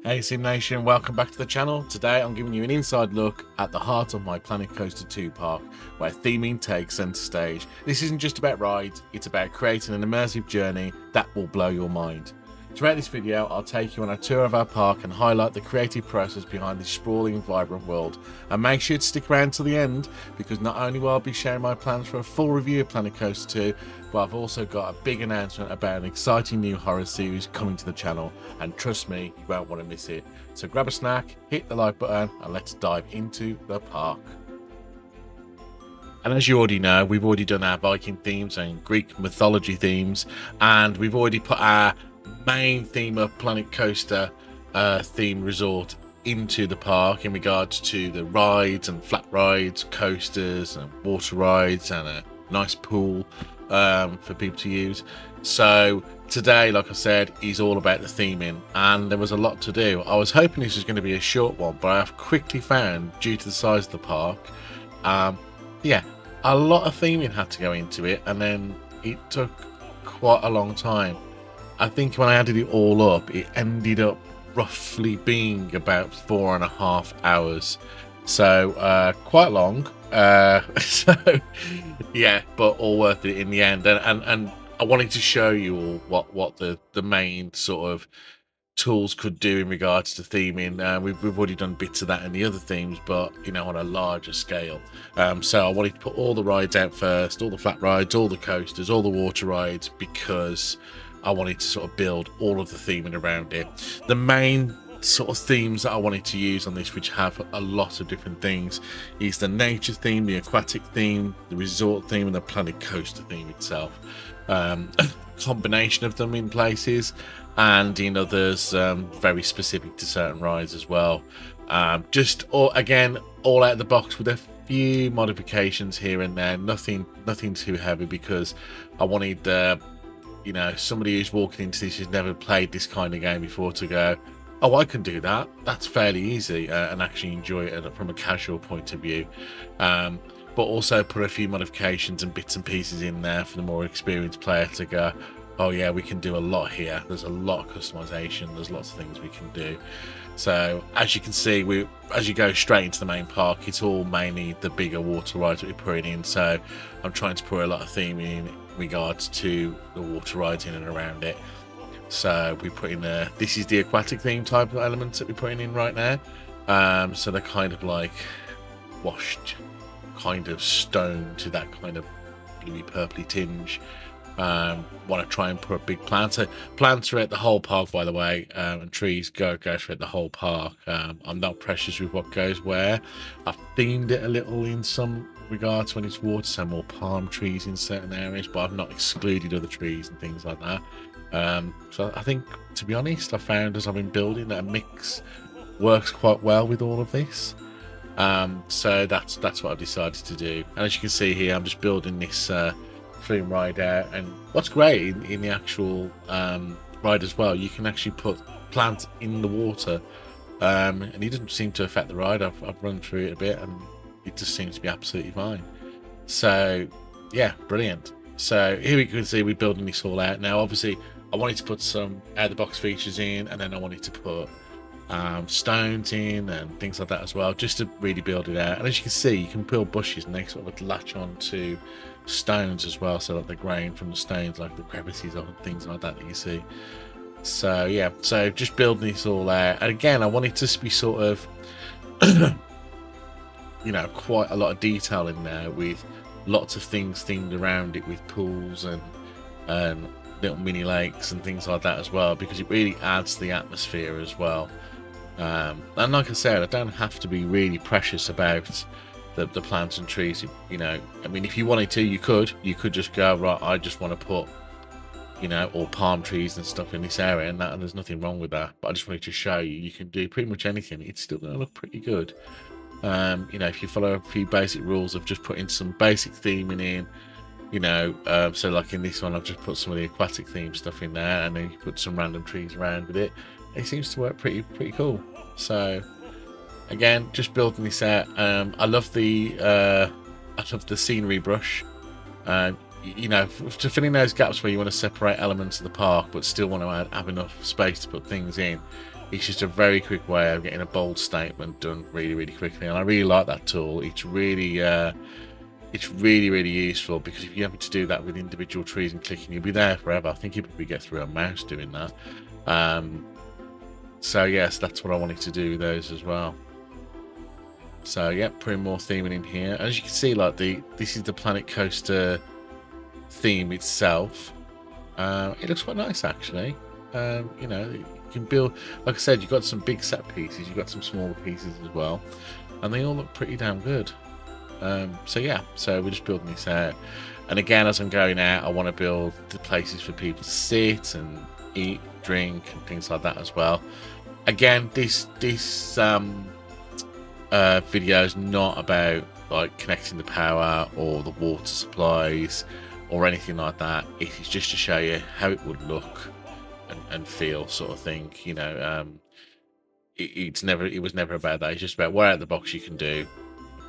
Hey Sim Nation, welcome back to the channel. Today I'm giving you an inside look at the heart of my Planet Coaster 2 park, where theming takes centre stage. This isn't just about rides, it's about creating an immersive journey that will blow your mind. Throughout this video, I'll take you on a tour of our park and highlight the creative process behind this sprawling and vibrant world. And make sure to stick around till the end, because not only will I be sharing my plans for a full review of Planet Coaster 2, but I've also got a big announcement about an exciting new horror series coming to the channel, and trust me, you won't want to miss it. So grab a snack, hit the like button, and let's dive into the park. And as you already know, we've already done our Viking themes and Greek mythology themes, and we've already put our main theme of Planet Coaster theme resort into the park in regards to the rides and flat rides, coasters and water rides, and a nice pool for people to use. So today, like I said, is all about the theming, and there was a lot to do. I was hoping this was going to be a short one, but I have quickly found, due to the size of the park, yeah, a lot of theming had to go into it, and then it took quite a long time. I think when I added it all up, it ended up roughly being about 4.5 hours. So quite long. So yeah, but all worth it in the end. And I wanted to show you all what the main sort of tools could do in regards to theming. We've already done bits of that in the other themes, but you know, on a larger scale. So I wanted to put all the rides out first, all the flat rides, all the coasters, all the water rides, because I wanted to sort of build all of the theming around it. The main sort of themes that I wanted to use on this, which have a lot of different things, is the nature theme, the aquatic theme, the resort theme, and the Planet Coaster theme itself. A combination of them in places, and in others very specific to certain rides as well. Again, all out of the box with a few modifications here and there. Nothing too heavy, because I wanted you know, somebody who's walking into this who's never played this kind of game before to go, oh, I can do that. That's fairly easy, and actually enjoy it from a casual point of view. But also put a few modifications and bits and pieces in there for the more experienced player to go, oh yeah, we can do a lot here. There's a lot of customization. There's lots of things we can do. So as you can see, as you go straight into the main park, it's all mainly the bigger water rides that we're putting in. So I'm trying to put a lot of theming in regards to the water rides in and around it. So we put in this is the aquatic theme type of elements that we're putting in right now. So they're kind of like washed kind of stone to that kind of bluey purpley tinge. Want to try and put a big plant. So plants throughout the whole park, by the way, and trees go throughout the whole park. I'm not precious with what goes where. I've themed it a little in some regards when it's water, so more palm trees in certain areas, but I've not excluded other trees and things like that. So I think, to be honest, I found as I've been building that a mix works quite well with all of this. So that's what I've decided to do. And as you can see here, I'm just building this flume ride out, and what's great in the actual ride as well, you can actually put plants in the water, and it doesn't seem to affect the ride. I've run through it a bit, and it just seems to be absolutely fine. So yeah, brilliant. So here we can see we're building this all out. Now obviously I wanted to put some out of the box features in, and then I wanted to put stones in and things like that as well, just to really build it out. And as you can see, you can build bushes and they sort of latch on to stones as well, so that the grain from the stones, like the crevices and things like that you see. So yeah, so just building this all out. And again, I wanted to be sort of you know, quite a lot of detail in there, with lots of things themed around it, with pools and little mini lakes and things like that as well, because it really adds to the atmosphere as well. And like I said, I don't have to be really precious about the plants and trees. You know, I mean, if you wanted to, you could just go, right, I just want to put, you know, all palm trees and stuff in this area, and there's nothing wrong with that. But I just wanted to show you can do pretty much anything. It's still going to look pretty good. You know, if you follow a few basic rules of just putting some basic theming in, you know, so like in this one, I've just put some of the aquatic theme stuff in there, and then you put some random trees around with it. It seems to work pretty cool. So again, just building this out. I love the scenery brush. You know, to fill in those gaps where you want to separate elements of the park but still want to have enough space to put things in. It's just a very quick way of getting a bold statement done really quickly, and I really like that tool. It's really useful, because if you happen to do that with individual trees and clicking, you'll be there forever. I think you probably get through a mouse doing that. So yes, that's what I wanted to do with those as well. So yeah, putting more theming in here. As you can see, like this is the Planet Coaster theme itself. It looks quite nice actually. You know, you can build, like I said, you've got some big set pieces, you've got some smaller pieces as well, and they all look pretty damn good. So yeah, so we're just building this out, and again, as I'm going out, I want to build the places for people to sit and eat, drink, and things like that as well. Again, this video is not about like connecting the power or the water supplies or anything like that. It is just to show you how it would look and feel, sort of thing. You know, it was never about that. It's just about what out of the box you can do,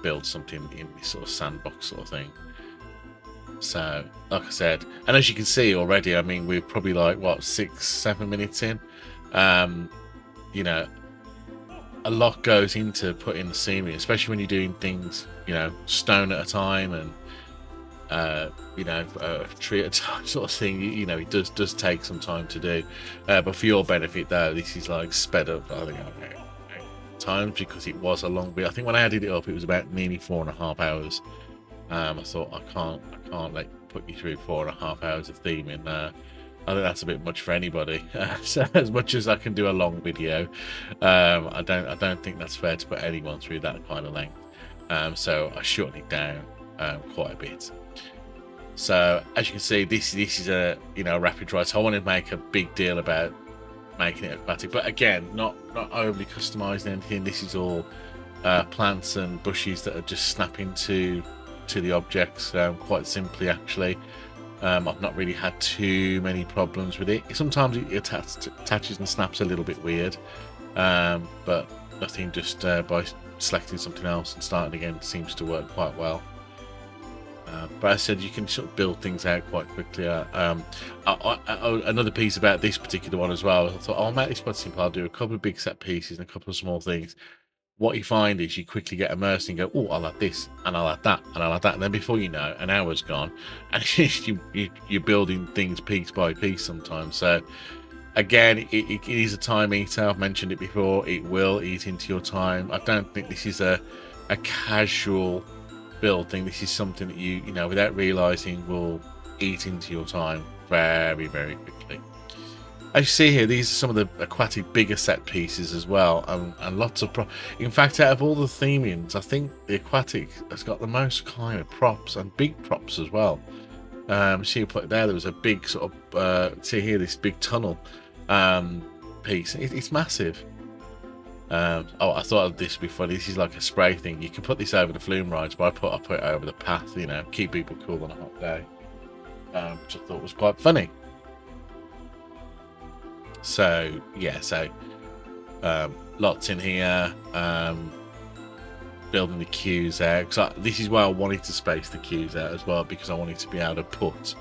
build something in this sort of sandbox sort of thing. So like I said, and as you can see already, I mean, we're probably like what, 6-7 minutes in. You know, a lot goes into putting the scenery, especially when you're doing things, you know, stone at a time, and you know, a tree at a time sort of thing. You know, it does take some time to do, but for your benefit though, this is like sped up, I think, times, because it was a long bit. I think when I added it up, it was about nearly 4.5 hours. I thought I can't like put you through 4.5 hours of theming. I think that's a bit much for anybody. So as much as I can do a long video, I don't think that's fair to put anyone through that kind of length. So I shortened it down quite a bit. So as you can see, this is a, you know, rapid ride. So I wanted to make a big deal about making it aquatic, but again, not overly customizing anything. This is all plants and bushes that are just snapping to the objects quite simply actually. I've not really had too many problems with it. Sometimes it attaches and snaps a little bit weird, but nothing. Just by selecting something else and starting again seems to work quite well. But I said you can sort of build things out quite quickly. Another piece about this particular one as well, I thought, I'll make this quite simple. I'll do a couple of big set pieces and a couple of small things. What you find is you quickly get immersed and go, oh, I'll add this, and I'll add that, and I'll add that. And then before you know, an hour's gone, and you're building things piece by piece sometimes. So again, it is a time eater. I've mentioned it before. It will eat into your time. I don't think this is a casual build thing. This is something that you know, without realizing, will eat into your time very quickly. As you see here, these are some of the aquatic bigger set pieces as well, and lots of in fact, out of all the themings, I think the aquatic has got the most kind of props, and big props as well. See, you put there was a big sort of see here, this big tunnel piece. It's massive. Oh, I thought of this before. This is like a spray thing. You can put this over the flume rides, but I put it over the path, you know, keep people cool on a hot day, which I thought was quite funny. So yeah, so lots in here, building the queues out, because this is why I wanted to space the queues out as well, because I wanted to be able to put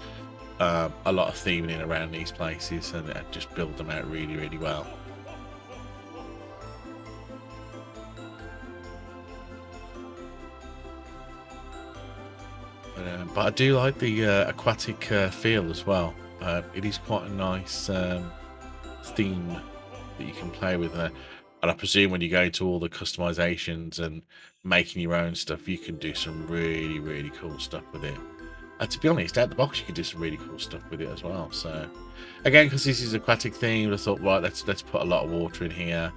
a lot of theming in around these places and just build them out really well. But I do like the aquatic feel as well. It is quite a nice theme that you can play with, and I presume when you go into all the customizations and making your own stuff, you can do some really cool stuff with it. To be honest, out the box you can do some really cool stuff with it as well. So again, because this is aquatic themed, I thought, right, let's put a lot of water in here.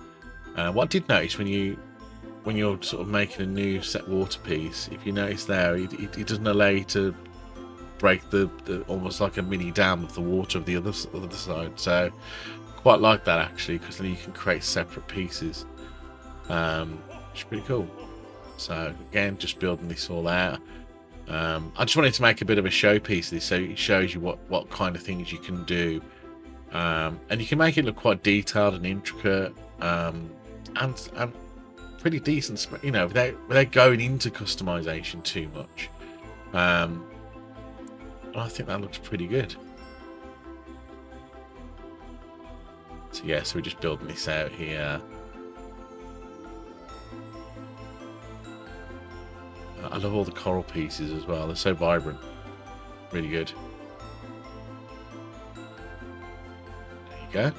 What I did notice when you're sort of making a new set water piece, if you notice there, it doesn't allow you to break the almost like a mini dam of the water of the other side. So quite like that actually, because then you can create separate pieces, which is pretty cool. So again, just building this all out. I just wanted to make a bit of a showpiece of this, so it shows you what kind of things you can do, and you can make it look quite detailed and intricate, and pretty decent, you know, without going into customization too much. And I think that looks pretty good. So yeah, so we're just building this out here. I love all the coral pieces as well. They're so vibrant. Really good. There you go.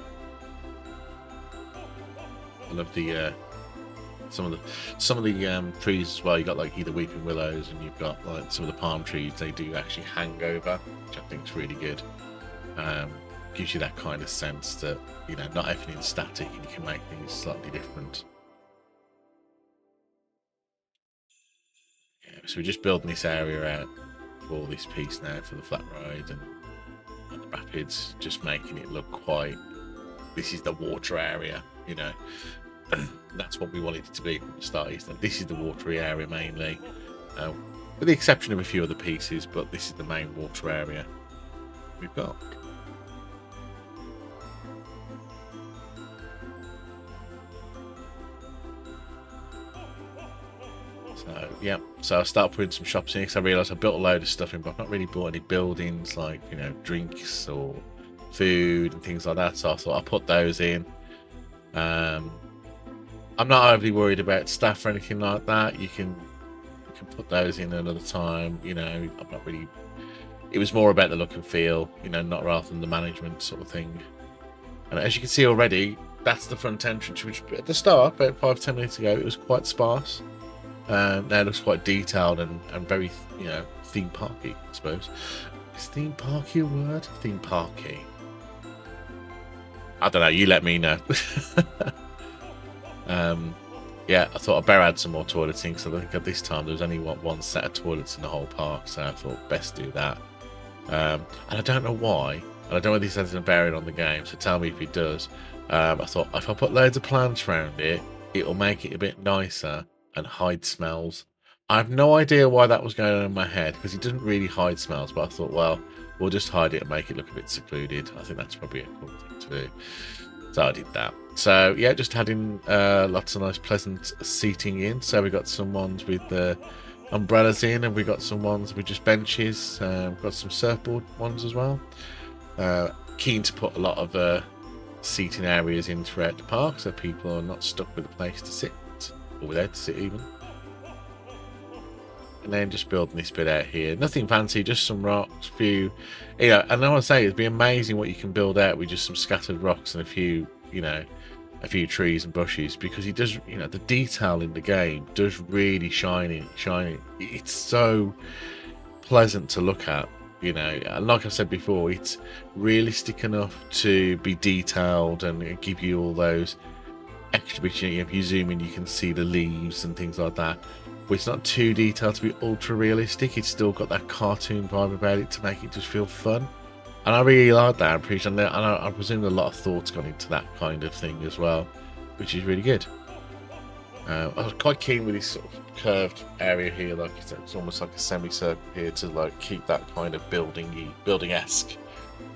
I love the some of the trees as well. You got like either weeping willows, and you've got like some of the palm trees. They do actually hang over, which I think is really good. Gives you that kind of sense that, you know, not everything's static and you can make things slightly different. Yeah, so we're just building this area out for this piece now for the flat ride and the rapids, just making it look quite. This is the water area, you know. That's what we wanted it to be from the start. Is that this is the watery area mainly, with the exception of a few other pieces, but this is the main water area we've got. So yeah, so I started putting some shops in because I realised I built a load of stuff in, but I've not really bought any buildings like, you know, drinks or food and things like that. So I thought I'll put those in. I'm not overly worried about staff or anything like that. You can put those in another time. You know, I'm not really. It was more about the look and feel, you know, not rather than the management sort of thing. And as you can see already, that's the front entrance, which at the start, about 5-10 minutes ago, it was quite sparse. Now it looks quite detailed and very, you know, theme parky, I suppose. Is theme parky a word? Theme parky. I don't know. You let me know. Yeah, I thought I'd better add some more toilets in, because I think at this time there was only one set of toilets in the whole park, so I thought best do that. And I don't know why, and I don't know if this has a bearing on the game, so tell me if it does. I thought if I put loads of plants around it, it'll make it a bit nicer and hide smells. I have no idea why that was going on in my head, because it doesn't really hide smells, but I thought, well, we'll just hide it and make it look a bit secluded. I think that's probably a cool thing to do. So I did that. So yeah, just adding lots of nice pleasant seating in. So we got some ones with the umbrellas in, and we got some ones with just benches. We've got some surfboard ones as well. Keen to put a lot of seating areas in throughout the park, so people are not stuck with a place to sit, or without to sit even. And then just building this bit out here. Nothing fancy, just some rocks, few, you know. And I want to say, it'd be amazing what you can build out with just some scattered rocks and a few, you know, a few trees and bushes, because it does, you know, the detail in the game does really shine. It's so pleasant to look at, you know. And like I said before, it's realistic enough to be detailed and give you all those extra bits. You know, if you zoom in, you can see the leaves and things like that. But it's not too detailed to be ultra realistic. It's still got that cartoon vibe about it to make it just feel fun. And I really like that. I appreciate that. And I presume a lot of thought's gone into that kind of thing as well, which is really good. I was quite keen with this sort of curved area here, like it's almost like a semicircle here, to like keep that kind of building-esque,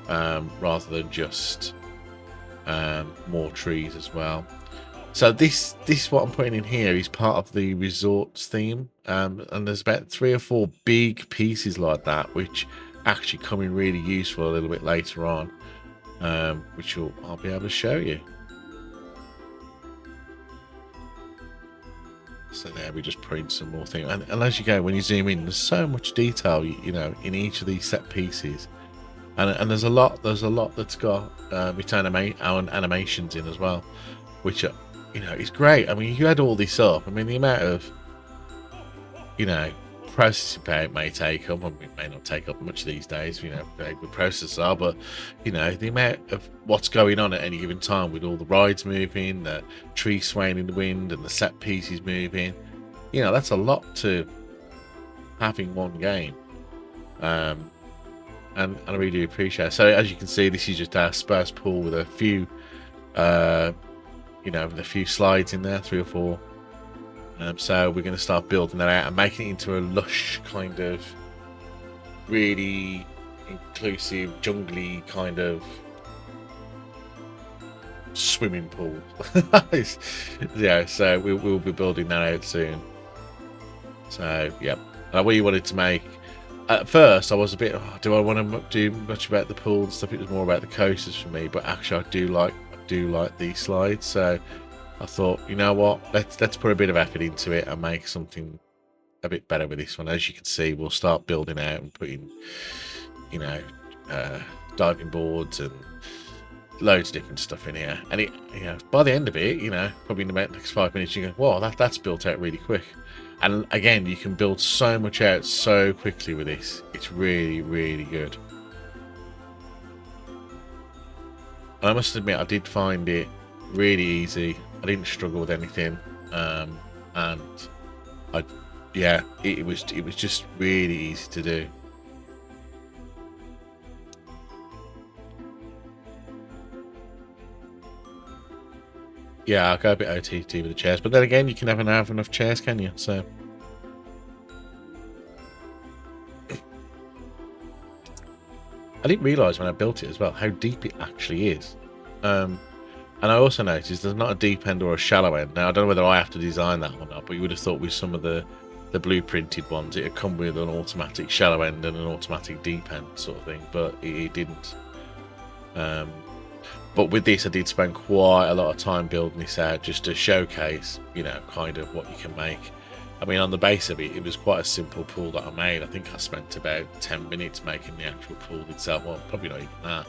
rather than just more trees as well. So this what I'm putting in here is part of the resorts theme, and there's about 3 or 4 big pieces like that, which actually come in really useful a little bit later on, which I'll be able to show you. So there, we just put in some more things, and as you go, when you zoom in, there's so much detail, you know, in each of these set pieces, and there's a lot that's got its animations in as well, which are, you know, it's great. I mean, you add all this up, I mean, the amount of, you know, processing power it may take up. I mean, it may not take up much these days, you know, very good processors are, but, you know, the amount of what's going on at any given time with all the rides moving, the trees swaying in the wind, and the set pieces moving, you know, that's a lot to having one game. And I really do appreciate it. So as you can see, this is just our sparse pool with a few, you know, with a few slides in there, 3 or 4. So we're going to start building that out and making it into a lush kind of really inclusive, jungly kind of swimming pool. Yeah, so we'll be building that out soon. So yeah, we wanted to make. At first, I was a bit, do I want to do much about the pool and stuff? It was more about the coasters for me, but actually, I do like do like these slides. So I thought, you know what, let's put a bit of effort into it and make something a bit better with this one. As you can see, we'll start building out and putting, you know, diving boards and loads of different stuff in here. And it, you know, by the end of it, you know, probably in about the next 5 minutes, you go, wow, that's built out really quick. And again, you can build so much out so quickly with this. It's really, really good. And I must admit, I did find it really easy. I didn't struggle with anything, and yeah, it was just really easy to do. Yeah, I'll go a bit OTT with the chairs, but then again, you can never have enough chairs, can you? So I didn't realise when I built it as well how deep it actually is. And I also noticed there's not a deep end or a shallow end. Now, I don't know whether I have to design that or not, but you would have thought with some of the blueprinted ones, it would come with an automatic shallow end and an automatic deep end sort of thing, but it didn't. But with this, I did spend quite a lot of time building this out just to showcase, you know, kind of what you can make. I mean, on the base of it, it was quite a simple pool that I made. I think I spent about 10 minutes making the actual pool itself. Well, probably not even that.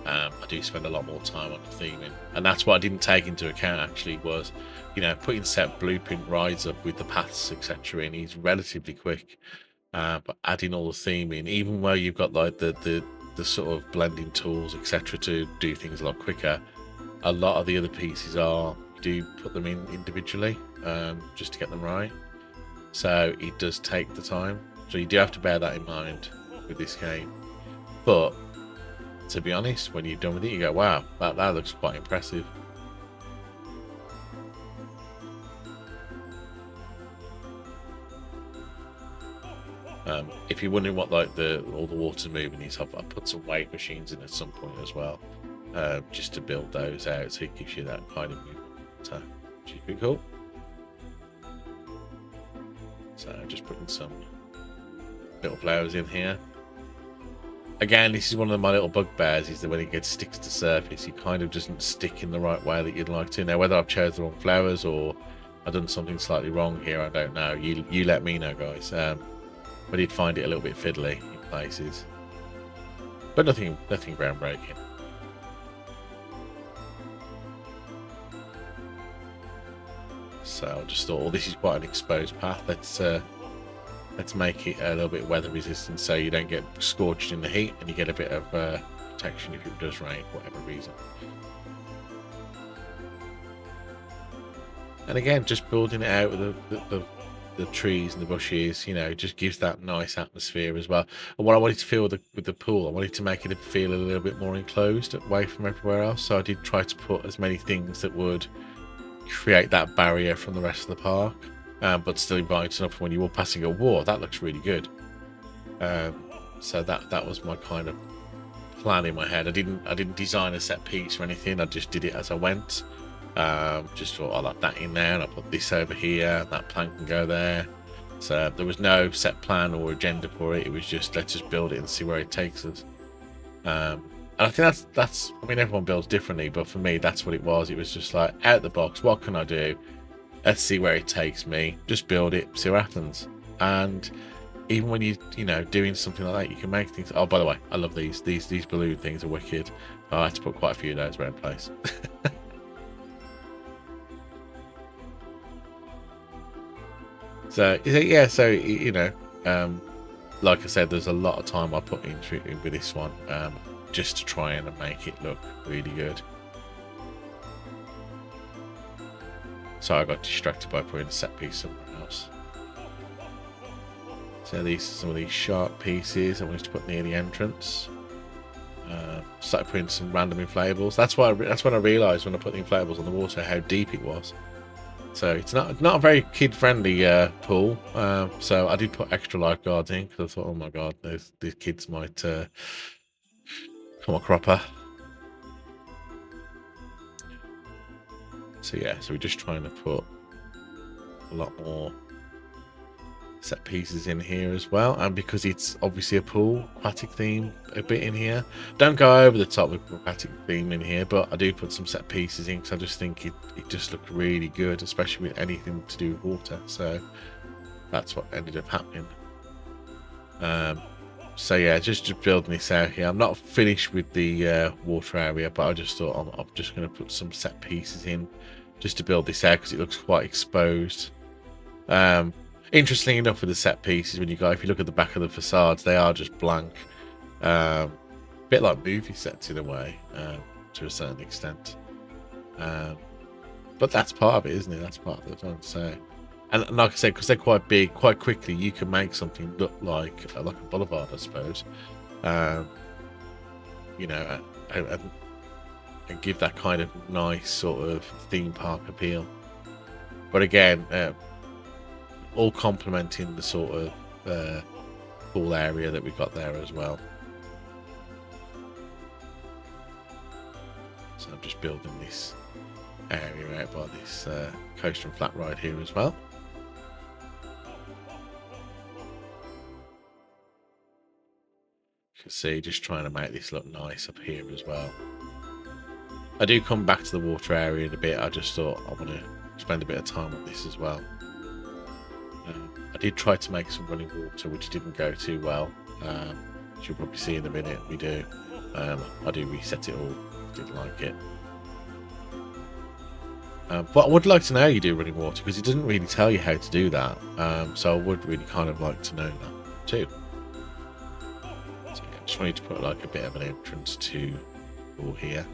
I do spend a lot more time on the theming, and that's what I didn't take into account actually was, you know, putting set blueprint rides up with the paths etc. in is relatively quick, but adding all the theming, even where you've got like the sort of blending tools etc. to do things a lot quicker, a lot of the other pieces are you do put them in individually just to get them right. So it does take the time. So you do have to bear that in mind with this game. But to be honest, when you're done with it, you go, wow, that looks quite impressive. If you're wondering what like all the water's moving is, I've put some wave machines in at some point as well, just to build those out, so it gives you that kind of movement, which is pretty cool. So just putting some little flowers in here. Again, this is one of my little bugbears, is that when it sticks to surface, it kind of doesn't stick in the right way that you'd like to. Now, whether I've chosen the wrong flowers or I've done something slightly wrong here, I don't know. You let me know, guys. I did find it a little bit fiddly in places, but nothing groundbreaking. So I just thought, well, this is quite an exposed path. Let's make it a little bit weather resistant, so you don't get scorched in the heat, and you get a bit of protection if it does rain for whatever reason. And again, just building it out with the trees and the bushes, you know, just gives that nice atmosphere as well. And what I wanted to feel with the pool, I wanted to make it feel a little bit more enclosed away from everywhere else. So I did try to put as many things that would create that barrier from the rest of the park, but still invite enough when you walk passing a wall. That looks really good. So that was my kind of plan in my head. I didn't design a set piece or anything. I just did it as I went. Just thought, I'll add that in there, and I'll put this over here, that plank can go there. So there was no set plan or agenda for it. It was just, let's just build it and see where it takes us. And I think that's I mean, everyone builds differently, but for me, that's what it was. It was just like, out the box, what can I do? Let's see where it takes me. Just build it, see what happens. And even when you know, doing something like that, you can make things. Oh, by the way, I love these balloon things are wicked. I had to put quite a few of those around place. So yeah, so you know, like I said, there's a lot of time I put into it with this one, just to try and make it look really good. So I got distracted by putting a set piece somewhere else. So some of these sharp pieces I wanted to put near the entrance. Started putting some random inflatables. That's when I realised when I put the inflatables on the water how deep it was. So it's not a very kid-friendly pool. So I did put extra lifeguards in because I thought, oh my god, these kids might come a cropper. So yeah, so we're just trying to put a lot more set pieces in here as well, and because it's obviously a pool, aquatic theme a bit in here. Don't go over the top with aquatic theme in here, but I do put some set pieces in because I just think it just looked really good, especially with anything to do with water. So that's what ended up happening. So yeah, just building this out here. I'm not finished with the water area, but I just thought I'm just going to put some set pieces in just to build this out because it looks quite exposed. Interestingly enough, with the set pieces, if you look at the back of the facades, they are just blank. A bit like movie sets in a way, to a certain extent. But that's part of it, isn't it? That's part of the fun. So, and like I said, because they're quite big, quite quickly you can make something look like a boulevard, I suppose. You know, and give that kind of nice sort of theme park appeal. But again, all complementing the sort of pool area that we've got there as well. So I'm just building this area out by this coaster and flat ride here as well. You can see, just trying to make this look nice up here as well. I do come back to the water area in a bit. I just thought I want to spend a bit of time on this as well. I did try to make some running water, which didn't go too well. As you'll probably see in a minute, we do. I do reset it all. Didn't like it. But I would like to know how you do running water, because it doesn't really tell you how to do that. So I would really kind of like to know that too. So yeah, I just wanted to put like a bit of an entrance to all here.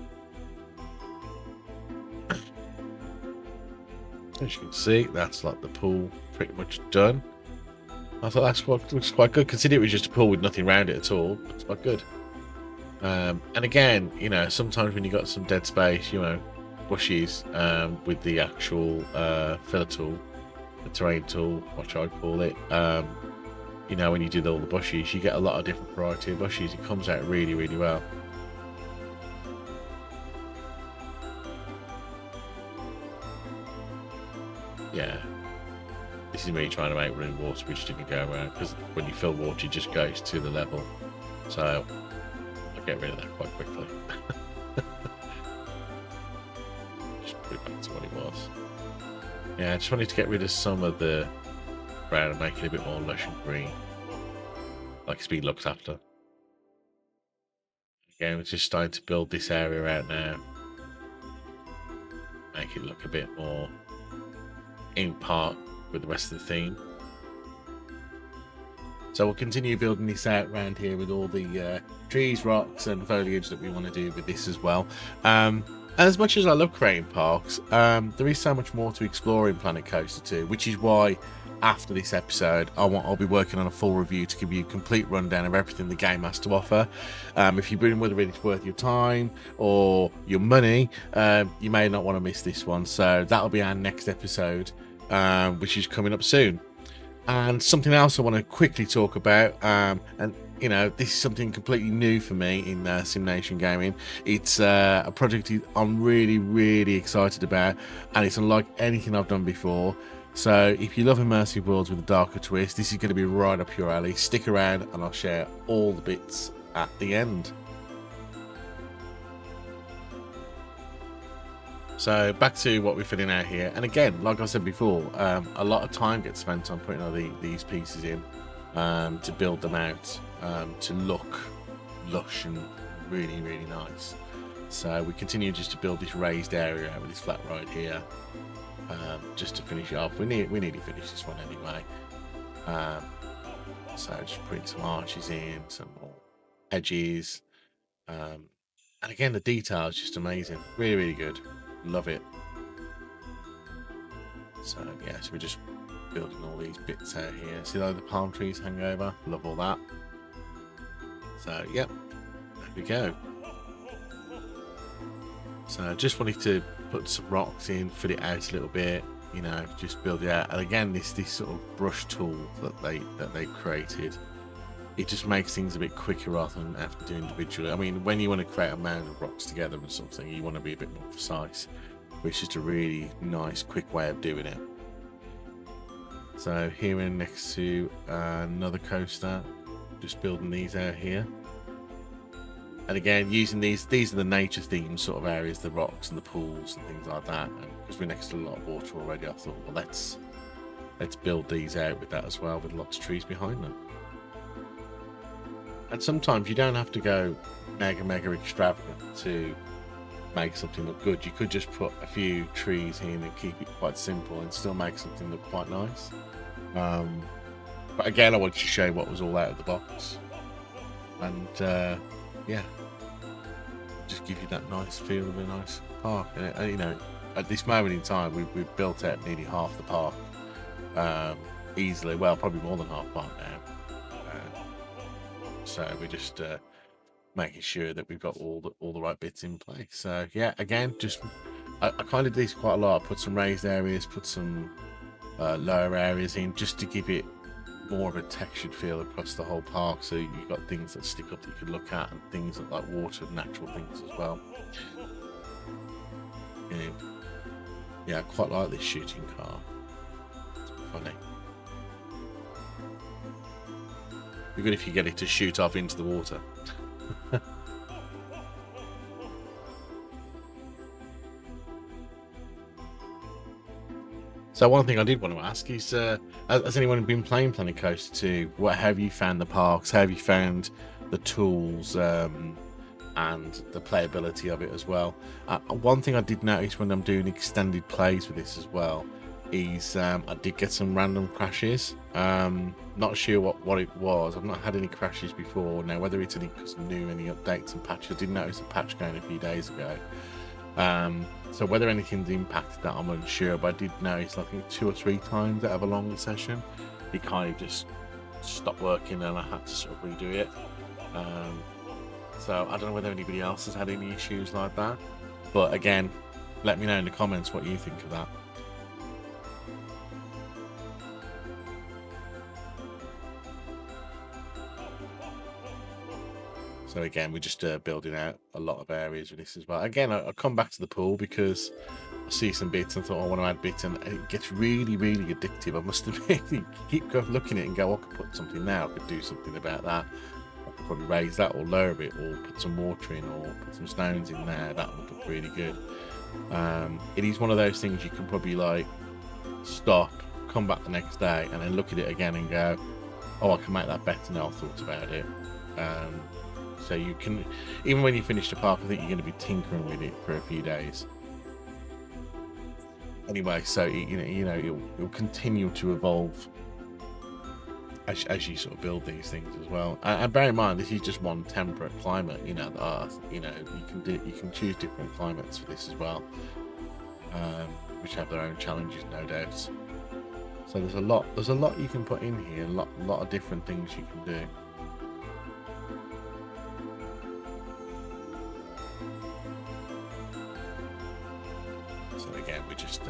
As you can see, that's like the pool pretty much done. I thought looks quite good, considering it was just a pool with nothing around it at all. It's quite good. And again, you know, sometimes when you got some dead space, you know, bushes, with the actual filler tool, the terrain tool, what I call it, you know, when you do all the bushes, you get a lot of different variety of bushes. It comes out really, really well. Yeah, this is me trying to make running water which didn't go around, because when you fill water it just goes to the level, so I'll get rid of that quite quickly. Just put it back to what it was. Yeah, I just wanted to get rid of some of the brown and make it a bit more lush and green, like it's been looked after. Again, we're just starting to build this area out now, make it look a bit more in part with the rest of the theme. So we'll continue building this out around here with all the trees, rocks and foliage that we want to do with this as well. And as much as I love creating parks, there is so much more to explore in Planet Coaster 2, which is why after this episode I'll be working on a full review to give you a complete rundown of everything the game has to offer. If you've been whether it's worth your time or your money, you may not want to miss this one. So that'll be our next episode, which is coming up soon. And something else I want to quickly talk about, and you know, this is something completely new for me in Simnation Gaming. It's a project I'm really excited about, and it's unlike anything I've done before. So if you love immersive worlds with a darker twist, this is going to be right up your alley. Stick around and I'll share all the bits at the end. So back to what we're filling out here, and again, like I said before, a lot of time gets spent on putting all these pieces in to build them out, to look lush and really nice. So we continue just to build this raised area with this flat ride here, just to finish it off. We nearly finished this one anyway. So just putting some arches in, some more edges, and again the detail is just amazing, really good. Love it. So yeah, so we're just building all these bits out here. See how the palm trees hang over? Love all that. So yep, there we go. So I just wanted to put some rocks in, fill it out a little bit, you know, just build it out. And again, this sort of brush tool that they created, it just makes things a bit quicker rather than have to do individually. I mean, when you want to create a mound of rocks together and something, you want to be a bit more precise, which is a really nice, quick way of doing it. So here in next to another coaster, just building these out here. And again, using these are the nature themed sort of areas, the rocks and the pools and things like that. And because we're next to a lot of water already, I thought, well, let's build these out with that as well, with lots of trees behind them. And sometimes you don't have to go mega extravagant to make something look good. You could just put a few trees in and keep it quite simple and still make something look quite nice. But again, I wanted to show you what was all out of the box. And yeah, just give you that nice feel of a nice park. And you know, at this moment in time, we've built out nearly half the park easily. Well, probably more than half the park now. So we're just making sure that we've got all the right bits in place. So yeah, again, just I kind of did this quite a lot. Put some raised areas, put some lower areas in, just to give it more of a textured feel across the whole park. So you've got things that stick up that you can look at, and things that like water and natural things as well. Yeah, I quite like this shooting car. It's funny. Be good if you get it to shoot off into the water. So one thing I did want to ask is, has anyone been playing Planet Coaster 2? What have you found the parks? How have you found the tools and the playability of it as well? One thing I did notice when I'm doing extended plays with this as well is I did get some random crashes. Not sure what it was. I've not had any crashes before. Now, whether it's any new, any updates and patches, I did notice a patch going a few days ago. So whether anything's impacted that, I'm unsure, but I did notice, I think 2 or 3 times out of a longer session, it kind of just stopped working and I had to sort of redo it. So I don't know whether anybody else has had any issues like that, but again, let me know in the comments what you think of that. So again, we're just building out a lot of areas with this as well. Again, I'll come back to the pool because I see some bits and thought I want to add bits, and it gets really addictive. I must admit, you keep looking at it and go, I could put something there, I could do something about that. I could probably raise that or lower it or put some water in or put some stones in there. That would look really good. It is one of those things you can probably like stop, come back the next day and then look at it again and go, oh, I can make that better now I thought about it. So you can, even when you finish the park, I think you're going to be tinkering with it for a few days. Anyway, so it'll continue to evolve as you sort of build these things as well. And bear in mind, this is just one temperate climate. You know, the Earth. You know, you can choose different climates for this as well, which have their own challenges, no doubt. So there's a lot you can put in here. A lot of different things you can do. Again, we're just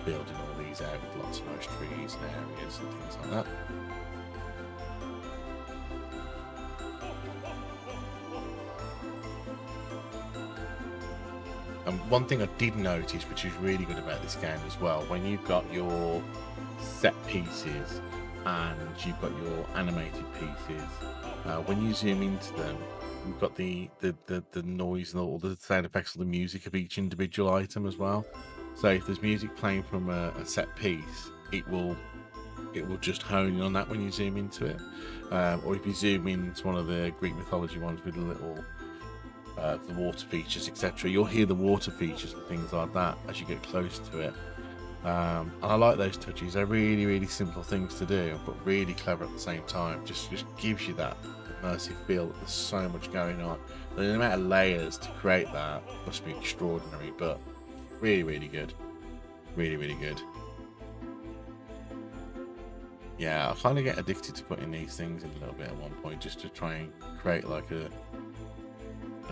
building all these out with lots of nice trees and areas and things like that. And one thing I did notice, which is really good about this game as well, when you've got your set pieces and you've got your animated pieces, when you zoom into them, we've got the noise and all the sound effects of the music of each individual item as well. So if there's music playing from a set piece, it will just hone in on that when you zoom into it. Or if you zoom into one of the Greek mythology ones with the little the water features, etc., you'll hear the water features and things like that as you get close to it. And I like those touches. They're really simple things to do, but really clever at the same time. Just gives you that immersive feel that there's so much going on. The amount of layers to create that must be extraordinary, but really good. Really good. Yeah, I kind of get addicted to putting these things in a little bit at one point, just to try and create like a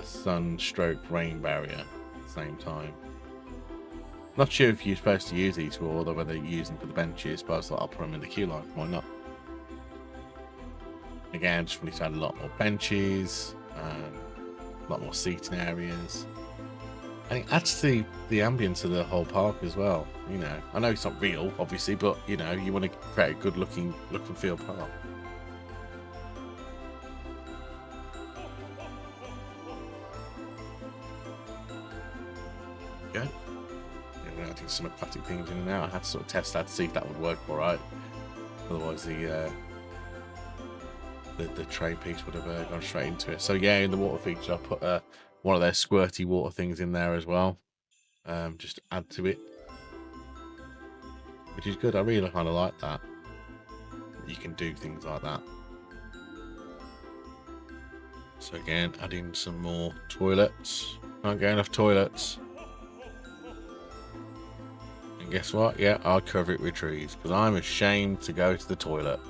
sun stroke rain barrier at the same time. Not sure if you're supposed to use these for, or whether you use them for the benches, but I was like, I'll put them in the queue line, why not? Again, just wanted to add a lot more benches, a lot more seating areas. And it adds to the ambience of the whole park as well. You know, I know it's not real, obviously, but you know, you want to create a good looking look and feel park. Yeah, we're adding some aquatic things in and out. I had to sort of test that to see if that would work all right. Otherwise, the tray piece would have gone straight into it. So yeah, in the water feature, I put one of their squirty water things in there as well, just to add to it, which is good. I really kind of like that. You can do things like that. So again, adding some more toilets. Can't get enough toilets. And guess what? Yeah, I'll cover it with trees because I'm ashamed to go to the toilet.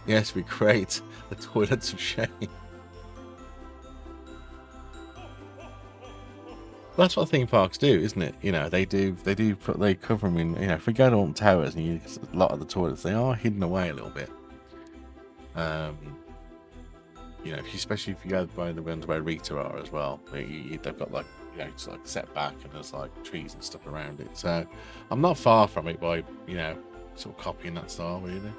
Yes, we create the toilets of shame. That's what theme parks do, isn't it? You know, they cover them in. You know, if we go to Alton Towers and you a lot of the toilets, they are hidden away a little bit. You know, especially if you go by the ones where Rita are as well, they've got like, you know, it's like set back and there's like trees and stuff around it. So I'm not far from it by, you know, sort of copying that style, really.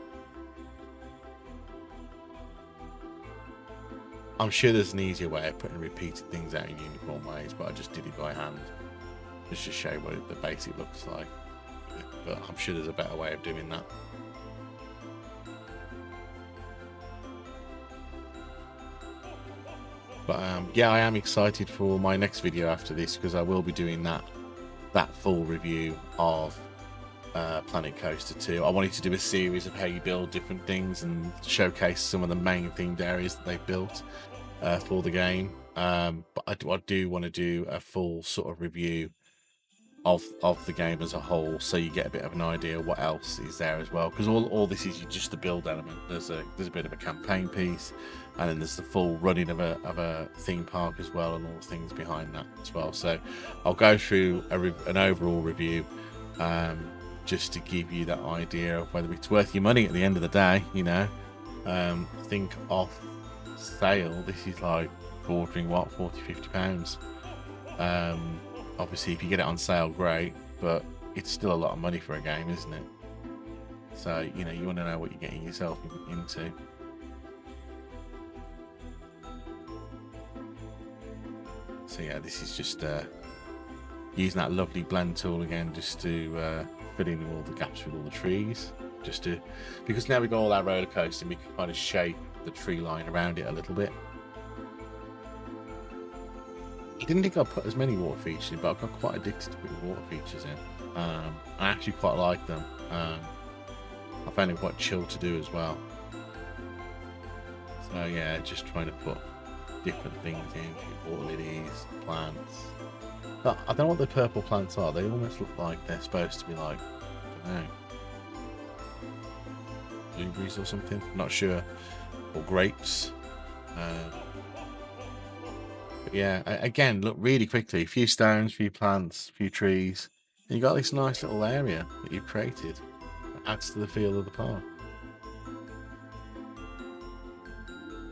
I'm sure there's an easier way of putting repeated things out in uniform ways, but I just did it by hand, just to show what the basic looks like. But I'm sure there's a better way of doing that. But yeah, I am excited for my next video after this because I will be doing that full review of Planet Coaster 2. I wanted to do a series of how you build different things and showcase some of the main themed areas that they've built for the game. But I do want to do a full sort of review of the game as a whole, so you get a bit of an idea what else is there as well. Because all this is just the build element. There's a bit of a campaign piece, and then there's the full running of a theme park as well, and all the things behind that as well. So I'll go through an overall review. Just to give you that idea of whether it's worth your money at the end of the day. You know, I think off sale this is like bordering what, 40-50 pounds. Obviously if you get it on sale, great, but it's still a lot of money for a game, isn't it? So you know, you want to know what you're getting yourself into. So yeah, this is just using that lovely blend tool again, just to fill in all the gaps with all the trees, because now we've got all that roller coaster, we can kind of shape the tree line around it a little bit. I didn't think I'd put as many water features in, but I've got quite addicted to putting water features in. I actually quite like them. I find it quite chill to do as well. So yeah, just trying to put different things in, water lilies, plants. But I don't know what the purple plants are. They almost look like they're supposed to be like, I don't know, blueberries or something. Not sure. Or grapes. But yeah, again, look really quickly. A few stones, a few plants, a few trees. And you got this nice little area that you've created. That adds to the feel of the park.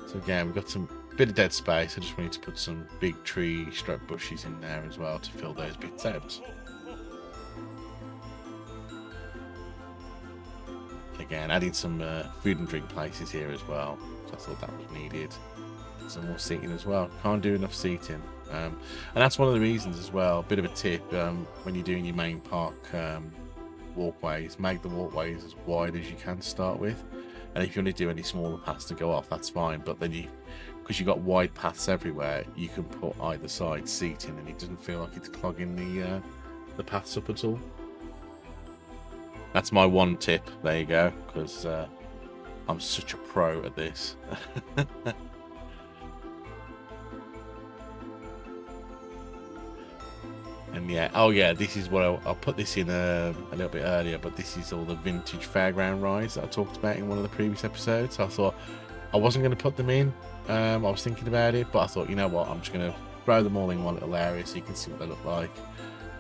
So again, we've got some bit of dead space. I just wanted to put some big tree stroke bushes in there as well to fill those bits out. Again, adding some food and drink places here as well. So I thought that was needed. Some more seating as well. Can't do enough seating. And that's one of the reasons as well. A bit of a tip, when you're doing your main park walkways, make the walkways as wide as you can to start with. And if you want to do any smaller paths to go off, that's fine. But then because you've got wide paths everywhere, you can put either side seating and it doesn't feel like it's clogging the paths up at all. That's my one tip. There you go, because I'm such a pro at this. And yeah, oh yeah, this is what I'll put this in a little bit earlier, but this is all the vintage fairground rides that I talked about in one of the previous episodes. So I thought I wasn't going to put them in. I was thinking about it, but I thought, you know what, I'm just going to throw them all in one little area so you can see what they look like,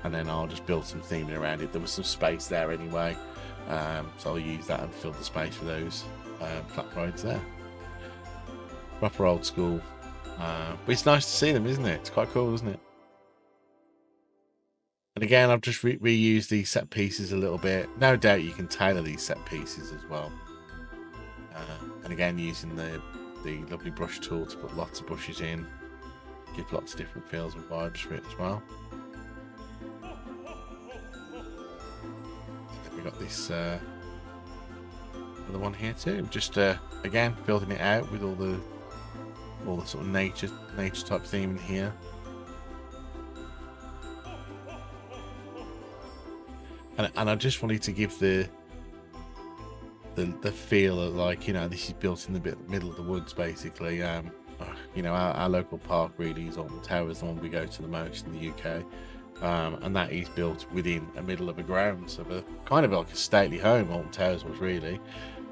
and then I'll just build some theming around it. There was some space there anyway, so I'll use that and fill the space for those flat rides there. Proper old school, but it's nice to see them, isn't it? It's quite cool, isn't it? And again, I've just reused these set pieces a little bit. No doubt you can tailor these set pieces as well. And again, using the lovely brush tool to put lots of brushes in, give lots of different feels and vibes for it as well. Then we got this other one here too. Just again, building it out with all the sort of nature type theme in here. And I just wanted to give the feel of, like, you know, this is built in the middle of the woods basically. You know, our local park really is Alton Towers, the one we go to the most in the UK, and that is built within a middle of a grounds of a kind of like a stately home. Alton Towers was really,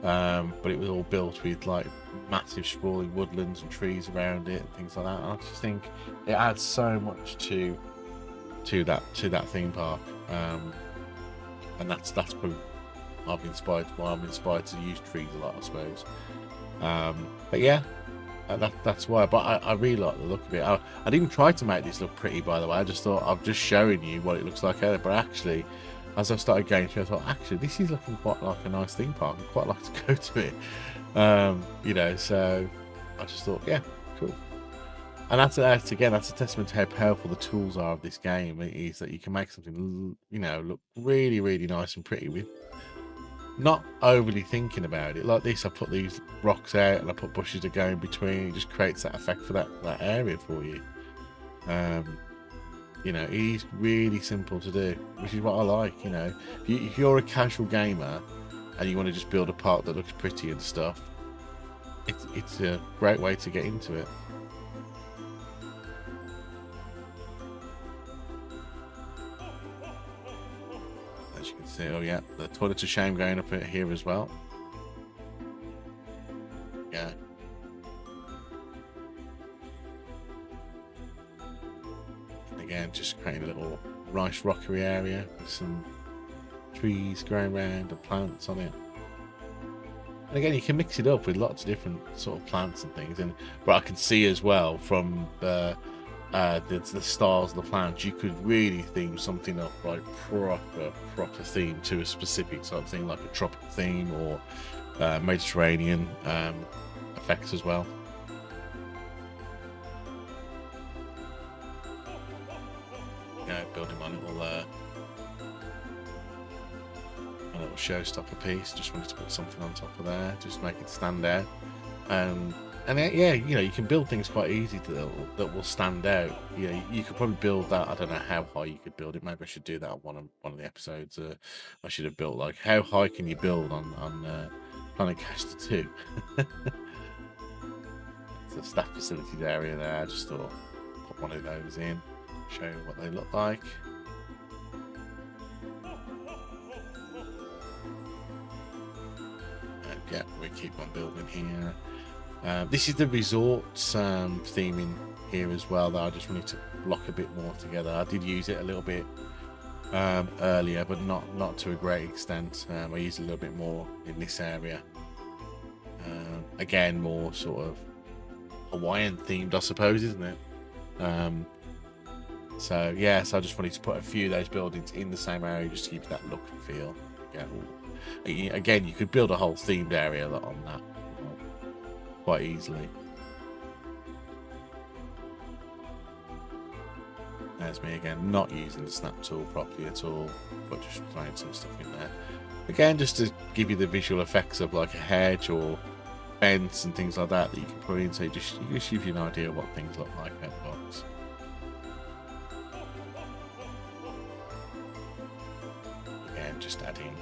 but it was all built with like massive sprawling woodlands and trees around it and things like that. And I just think it adds so much to that theme park, and that's probably why I'm inspired to use trees a lot, I suppose. But yeah, that's why. But I really like the look of it. I didn't try to make this look pretty, by the way. I just thought I'm just showing you what it looks like out there. But actually, as I started going through, I thought, actually, this is looking quite like a nice theme park. I'd quite like to go to it. You know, so I just thought, yeah, cool. And that's a testament to how powerful the tools are of this game. It is that you can make something, you know, look really, really nice and pretty with not overly thinking about it. Like this, I put these rocks out and I put bushes that go in between. It just creates that effect for that area for you. You know, it is really simple to do, which is what I like. You know, if you're a casual gamer and you want to just build a park that looks pretty and stuff, it's a great way to get into it. As you can see, oh yeah, the toilet's a shame going up here as well. Yeah. And again, just creating a little rice rockery area with some trees growing around and plants on it. And again, you can mix it up with lots of different sort of plants and things. And but I can see as well from the styles of the plants, you could really theme something up like proper theme to a specific sort of thing, like a tropical theme or Mediterranean effects as well. Yeah, building my little showstopper piece. Just wanted to put something on top of there, just make it stand out. And yeah, you know, you can build things quite easy that will stand out. You know, you could probably build that. I don't know how high you could build it. Maybe I should do that on one of the episodes. I should have built like how high can you build on Planet Coaster 2. It's a staff facilities area there. I just thought put one of those in, show you what they look like. And yeah, we keep on building here. This is the resorts theming here as well, that I just wanted to block a bit more together. I did use it a little bit earlier, but not to a great extent. I used a little bit more in this area. Again, more sort of Hawaiian themed, I suppose, isn't it? So yeah, so I just wanted to put a few of those buildings in the same area just to keep that look and feel. Again, you could build a whole themed area on that quite easily. There's me again, not using the snap tool properly at all, but just throwing some stuff in there. Again, just to give you the visual effects of like a hedge or fence and things like that you can put in, so just give you an idea of what things look like out the box. Again, just adding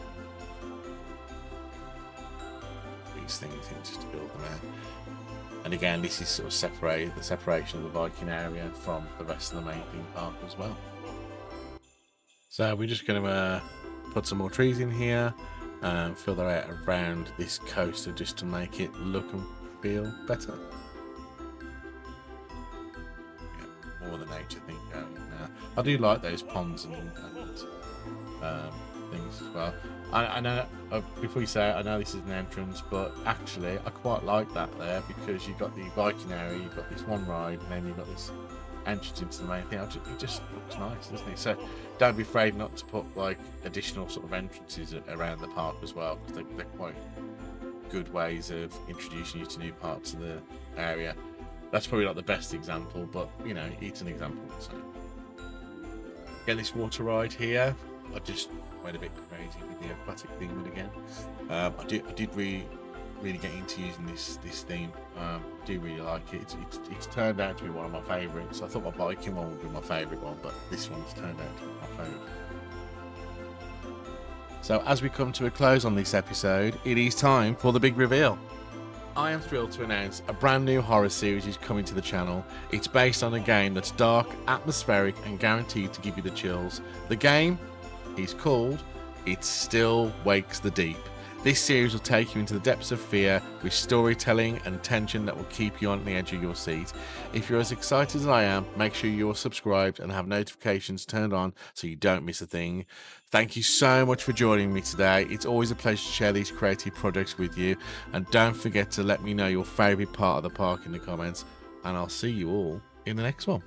these things in just to build them out. And again, this is sort of the separation of the Viking area from the rest of the main theme park as well. So we're just going to put some more trees in here and fill that out around this coaster just to make it look and feel better. Yeah, more of the nature thing going now. I do like those ponds and things as well. I know, before you say it, I know this is an entrance, but actually I quite like that there, because you've got the Viking area, you've got this one ride, and then you've got this entrance into the main thing. It just looks nice, doesn't it? So don't be afraid not to put like additional sort of entrances around the park as well, because they're quite good ways of introducing you to new parts of the area. That's probably not the best example, but you know, it's an example. So again, this water ride here, I just went a bit crazy with the aquatic theme again. I did really get into using this theme. I do really like it. It's turned out to be one of my favourites. I thought my biking one would be my favourite one, but this one's turned out to be my favourite. So as we come to a close on this episode, it is time for the big reveal. I am thrilled to announce a brand new horror series is coming to the channel. It's based on a game that's dark, atmospheric and guaranteed to give you the chills. The game is called It Still Wakes the Deep. This series will take you into the depths of fear with storytelling and tension that will keep you on the edge of your seat. If you're as excited as I am, make sure you're subscribed and have notifications turned on so you don't miss a thing. Thank you so much for joining me today. It's always a pleasure to share these creative projects with you. And don't forget to let me know your favourite part of the park in the comments. And I'll see you all in the next one.